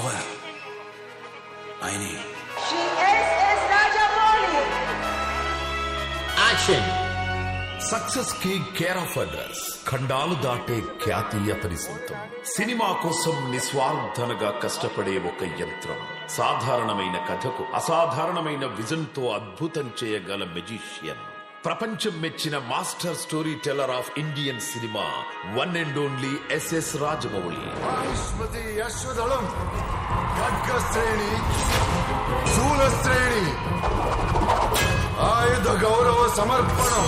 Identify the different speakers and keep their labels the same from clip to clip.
Speaker 1: Power ఆయనే. Success కి care of address, ఖండాలు దాటే ఖ్యాతి అతని సొంతం. సినిమా కోసం నిస్వార్థనగా కష్టపడే ఒక యంత్రం. సాధారణమైన కథకు అసాధారణమైన విజన్ తో అద్భుతం చేయగల మెజిషియన్. ప్రపంచం మెచ్చిన master story teller of Indian cinema, one and only SS Rajamouli.
Speaker 2: ఆయుధ గౌరవ సమర్పణం,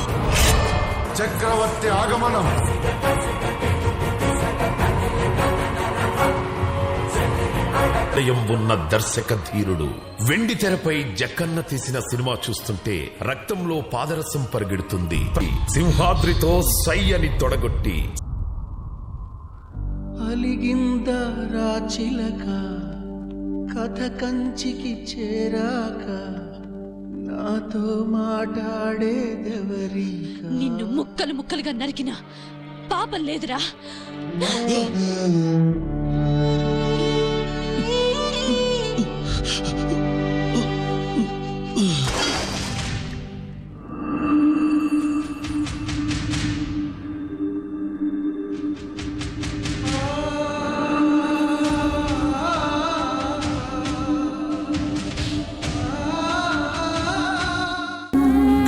Speaker 2: చక్రవర్తి ఆగమనం.
Speaker 1: ఉన్న దర్శక ధీరుడు. వెండి తెరపై జక్కన్న తీసిన సినిమా చూస్తుంటే రక్తంలో పాదరసం పరిగెడుతుంది. సింహాద్రితో సై అని తొడగొట్టి
Speaker 3: అలిగింద రాచిలక కథ కంచికి చేరాక నాతో మాట్లాడేదెవరి?
Speaker 4: నిన్ను ముక్కలు ముక్కలుగా నరికిన పాపం లేదురా.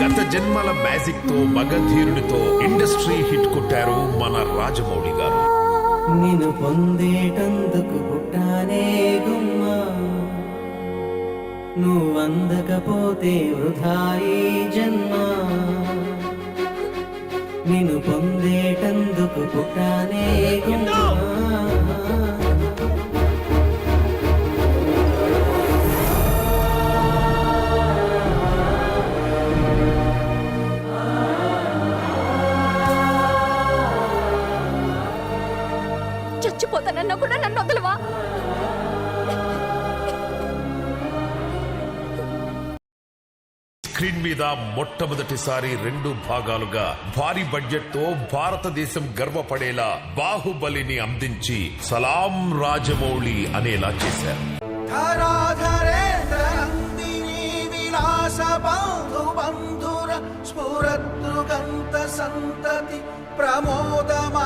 Speaker 1: గత జన్మల మ్యాజిక్ తో మగధీరుడితో ఇండస్ట్రీ హిట్ కొట్టారు మన రాజమౌళి గారు.
Speaker 3: నిన్ను పొందేటందుకు పుట్టానే గుమ్మా, నువ్వందకపోతే వృధాయి జన్మ. నిన్ను పొందేటందుకు పుట్టానే గుమ్మా.
Speaker 4: చచ్చిపోతానన్నా కూడా నన్ను వదలవా?
Speaker 1: స్క్రీన్ మీద మొట్టమొదటిసారి 2 భాగాలుగా భారీ బడ్జెట్ తో భారతదేశం గర్వపడేలా బాహుబలిని అందించి సలాం రాజమౌళి అనేలా చేశారు.
Speaker 3: సంతతి ప్రమోదమానమానసే.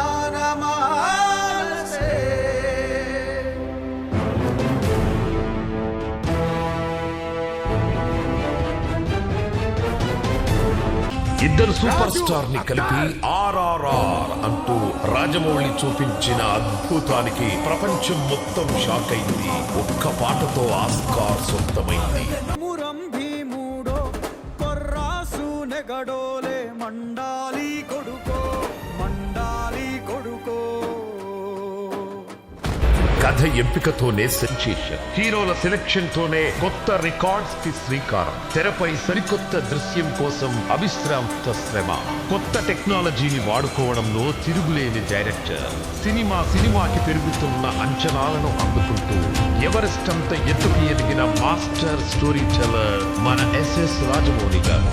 Speaker 1: ఇద్దరు సూపర్ స్టార్ ని కలిపి RRR అంటూ రాజమౌళి చూపించిన అద్భుతానికి ప్రపంచం మొత్తం షాక్ అయింది. ఒక్క పాటతో ఆస్కార్ సొంతమైంది.
Speaker 3: భీముడో కొర్రాసు నెగడోలే మండాలి కొడుకో, మండాలి కొడుకో.
Speaker 1: కథ ఎంపికతోనే సెన్సేషన్, హీరోల సెలెక్షన్ తోనే కొత్త రికార్డ్స్ కి శ్రీకారం. తెరపై సరికొత్త దృశ్యం కోసం అవిశ్రాంత శ్రమ, కొత్త టెక్నాలజీని వాడుకోవడంలో తిరుగులేని డైరెక్టర్. సినిమాకి పెరుగుతున్న అంచనాలను అందుకుంటూ ఎవరెస్ట్ అంత ఎత్తుకు ఎదిగిన మాస్టర్ స్టోరీ టెల్లర్ మన ఎస్ఎస్ రాజమౌళి గారు.